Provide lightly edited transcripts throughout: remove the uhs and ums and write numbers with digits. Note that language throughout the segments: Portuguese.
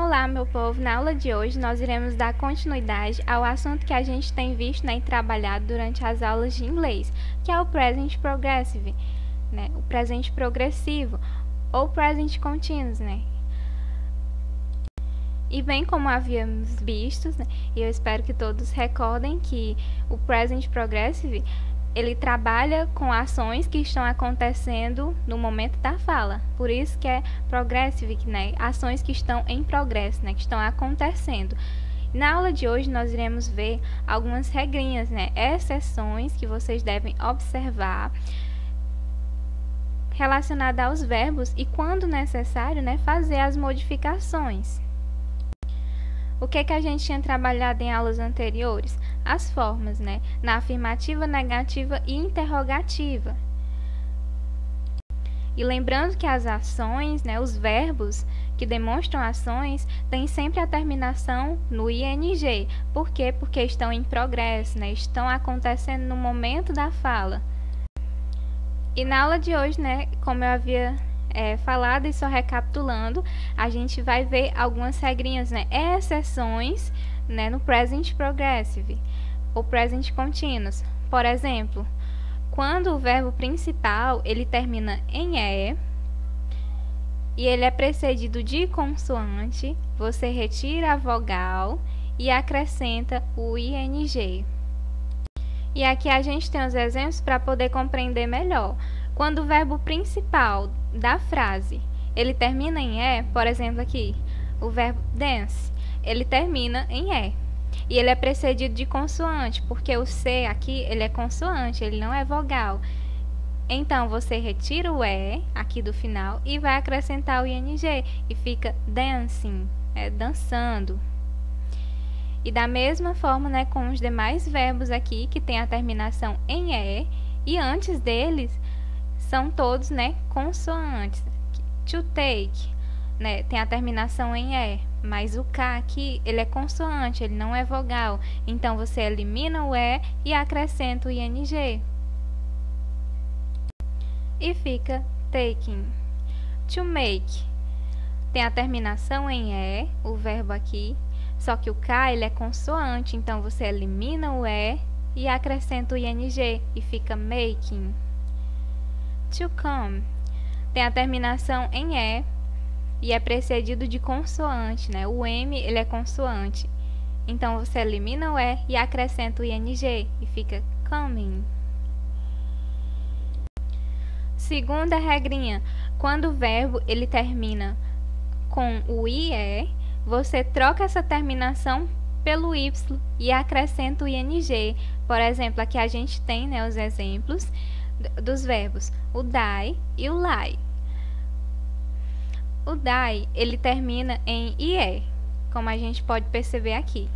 Olá, meu povo! Na aula de hoje nós iremos dar continuidade ao assunto que a gente tem visto, e trabalhado durante as aulas de inglês, que é o Present Progressive, o presente progressivo, ou Present Continuous, E bem como havíamos visto, e eu espero que todos recordem que o Present Progressive ele trabalha com ações que estão acontecendo no momento da fala. Por isso que é progressive, ações que estão em progresso, que estão acontecendo. Na aula de hoje nós iremos ver algumas regrinhas, exceções que vocês devem observar relacionadas aos verbos e, quando necessário, fazer as modificações. O que a gente tinha trabalhado em aulas anteriores? As formas, na afirmativa, negativa e interrogativa. E lembrando que as ações, os verbos que demonstram ações, têm sempre a terminação no ing. Por quê? Porque estão em progresso, estão acontecendo no momento da fala. E na aula de hoje, como eu havia falado e só recapitulando, a gente vai ver algumas regrinhas, exceções, no Present Progressive ou Present Continuous. Por exemplo, quando o verbo principal ele termina em "e" e ele é precedido de consoante, você retira a vogal e acrescenta o ing. E aqui a gente tem os exemplos para poder compreender melhor. Quando o verbo principal da frase ele termina em "e", por exemplo aqui, o verbo dance, ele termina em "e". E ele é precedido de consoante, porque o C aqui ele é consoante, ele não é vogal. Então, você retira o "e" aqui do final e vai acrescentar o ing e fica dancing, dançando. E da mesma forma, com os demais verbos aqui que tem a terminação em "e", e antes deles são todos, consoantes. To take, tem a terminação em "e", mas o K aqui, ele é consoante, ele não é vogal. Então, você elimina o "e" e acrescenta o ing. E fica taking. To make, tem a terminação em "e", o verbo aqui, só que o K, ele é consoante, então você elimina o "e" e acrescenta o ing e fica making. To come, tem a terminação em "e" e é precedido de consoante, o M ele é consoante. Então, você elimina o "e" e acrescenta o ing e fica coming. Segunda regrinha, quando o verbo ele termina com o IE, você troca essa terminação pelo Y e acrescenta o ing. Por exemplo, aqui a gente tem os exemplos dos verbos o die e o lie. O die, ele termina em IE, como a gente pode perceber aqui.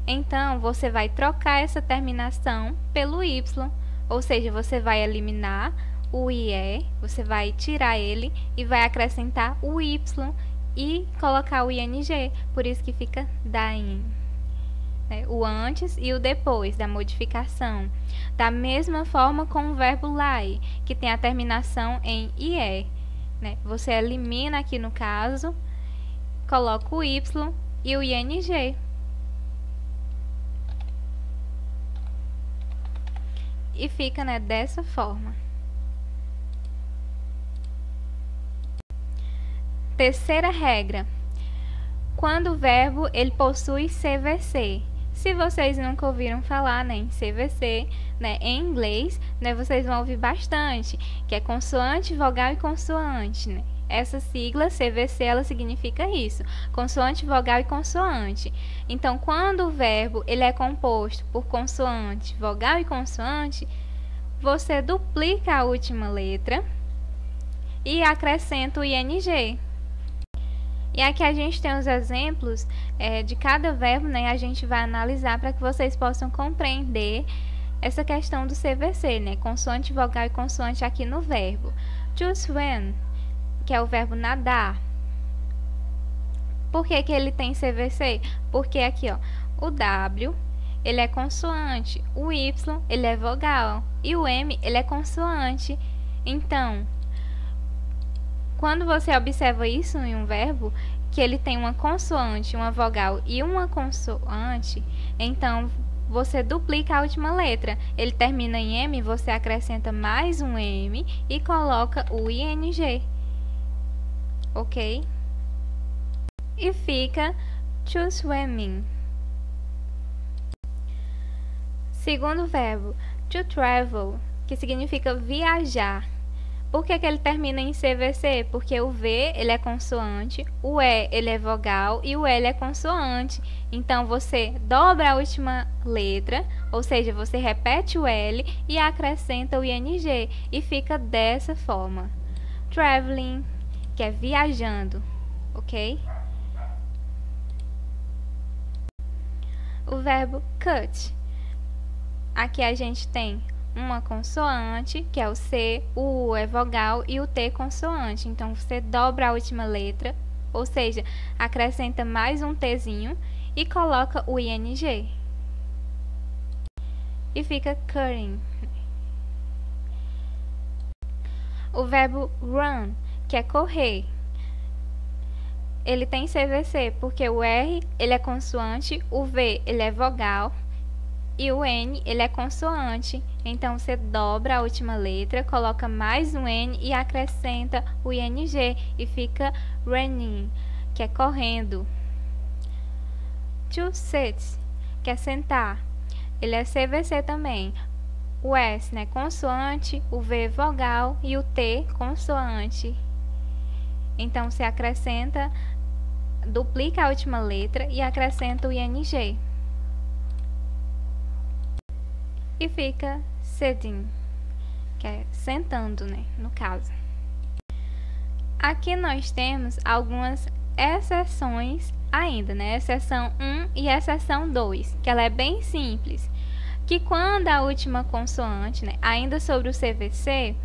Então, você vai trocar essa terminação pelo Y, ou seja, você vai eliminar o IE, você vai tirar ele e vai acrescentar o Y e colocar o ing, por isso que fica dying. O antes e o depois da modificação. Da mesma forma com o verbo lie, que tem a terminação em IE. Você elimina aqui no caso, coloca o Y e o ing. E fica dessa forma. Terceira regra. Quando o verbo ele possui CVC. Se vocês nunca ouviram falar em CVC, em inglês, vocês vão ouvir bastante, que é consoante, vogal e consoante. Essa sigla CVC, ela significa isso, consoante, vogal e consoante. Então, quando o verbo ele é composto por consoante, vogal e consoante, você duplica a última letra e acrescenta o ing. E aqui a gente tem os exemplos de cada verbo, a gente vai analisar para que vocês possam compreender essa questão do CVC, consoante, vogal e consoante aqui no verbo. To swim, que é o verbo nadar. Por que ele tem CVC? Porque aqui, o W, ele é consoante, o Y, ele é vogal, e o M, ele é consoante. Então, Quando você observa isso em um verbo, que ele tem uma consoante, uma vogal e uma consoante, então você duplica a última letra. Ele termina em M, você acrescenta mais um M e coloca o ING. Ok? E fica to swimming. Segundo verbo, to travel, que significa viajar. Por que ele termina em CVC? Porque o V ele é consoante, o E ele é vogal e o L é consoante. Então você dobra a última letra, ou seja, você repete o L e acrescenta o ING e fica dessa forma. Traveling, que é viajando, ok? O verbo cut. Aqui a gente tem uma consoante, que é o C, o U é vogal e o T consoante. Então, você dobra a última letra, ou seja, acrescenta mais um Tzinho e coloca o ING. E fica cutting. O verbo run, que é correr. Ele tem CVC, porque o R ele é consoante, o V ele é vogal e o N ele é consoante. Então você dobra a última letra, coloca mais um N e acrescenta o ING e fica running, que é correndo. To sit, que é sentar. Ele é CVC também. O S, né, consoante, o V vogal e o T consoante. Então você acrescenta, duplica a última letra e acrescenta o ING. E fica sitting, que é sentando, né, no caso. Aqui nós temos algumas exceções ainda, né, exceção 1 e exceção 2, que ela é bem simples. Que quando a última consoante, né, ainda sobre o CVC,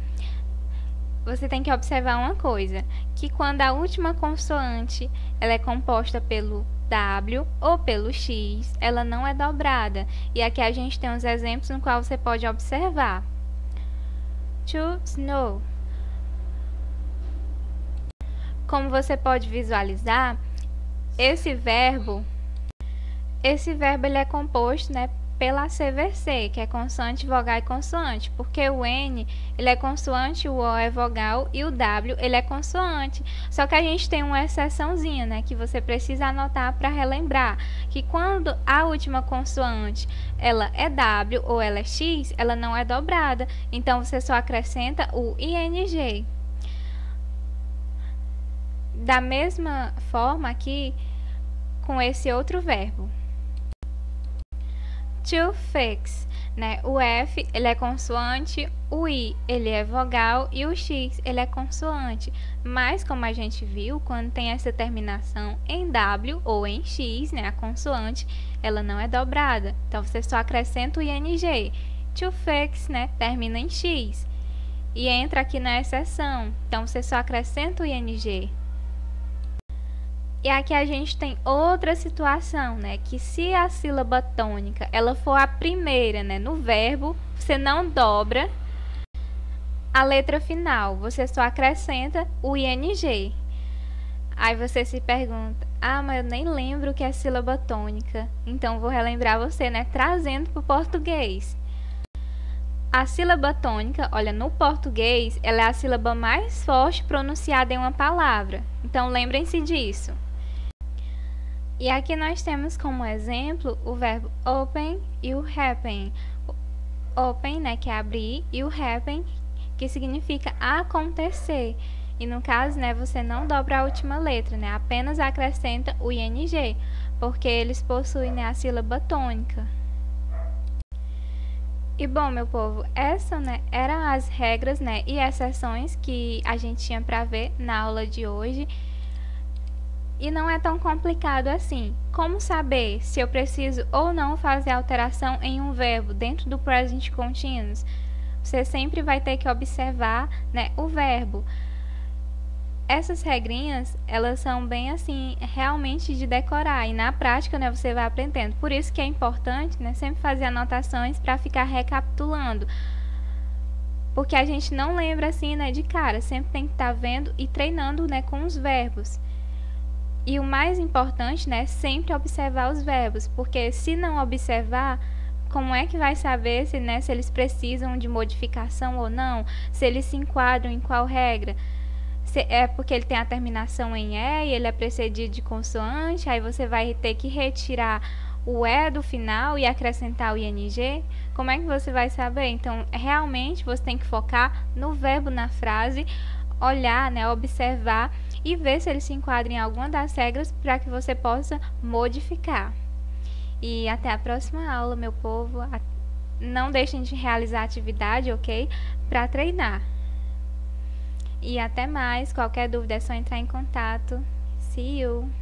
você tem que observar uma coisa, que quando a última consoante ela é composta pelo W ou pelo X, ela não é dobrada. E aqui a gente tem uns exemplos no qual você pode observar. To snow. Como você pode visualizar, esse verbo ele é composto, né, pela CVC, que é consoante, vogal e consoante, porque o N ele é consoante, o O é vogal e o W ele é consoante. Só que a gente tem uma exceçãozinha, né, que você precisa anotar para relembrar, que quando a última consoante ela é W ou ela é X, ela não é dobrada, então você só acrescenta o ING. Da mesma forma aqui com esse outro verbo. To fix, né? O F ele é consoante, o I ele é vogal e o X ele é consoante. Mas como a gente viu, quando tem essa terminação em W ou em X, né, a consoante, ela não é dobrada. Então você só acrescenta o ING. To fix, né, termina em X e entra aqui na exceção. Então você só acrescenta o ING. E aqui a gente tem outra situação, né, que se a sílaba tônica ela for a primeira, né, no verbo, você não dobra a letra final, você só acrescenta o ING. Aí você se pergunta, mas eu nem lembro o que é sílaba tônica. Então vou relembrar você, né, trazendo para o português. A sílaba tônica, olha, no português, ela é a sílaba mais forte pronunciada em uma palavra. Então lembrem-se disso. E aqui nós temos como exemplo o verbo open e o happen. Open, né, que é abrir, e o happen, que significa acontecer. E no caso, né, você não dobra a última letra, né, apenas acrescenta o ING, porque eles possuem, né, a sílaba tônica. E bom, meu povo, essas, né, eram as regras, né, e exceções que a gente tinha para ver na aula de hoje. E não é tão complicado assim. Como saber se eu preciso ou não fazer alteração em um verbo dentro do present continuous? Você sempre vai ter que observar, né, o verbo. Essas regrinhas, elas são bem assim, realmente de decorar. E na prática, né, você vai aprendendo. Por isso que é importante, né, sempre fazer anotações para ficar recapitulando. porque a gente não lembra assim, né, de cara. Sempre tem que estar vendo e treinando, né, com os verbos. E o mais importante, né, é sempre observar os verbos, porque se não observar, como é que vai saber se, né, se eles precisam de modificação ou não, se eles se enquadram em qual regra? Se é porque ele tem a terminação em E e ele é precedido de consoante, aí você vai ter que retirar o E do final e acrescentar o ING. Como é que você vai saber? Então, realmente você tem que focar no verbo na frase, olhar, né, observar e ver se ele se enquadra em alguma das regras para que você possa modificar. E até a próxima aula, meu povo. Não deixem de realizar a atividade, ok? Para treinar. E até mais. Qualquer dúvida é só entrar em contato. See you!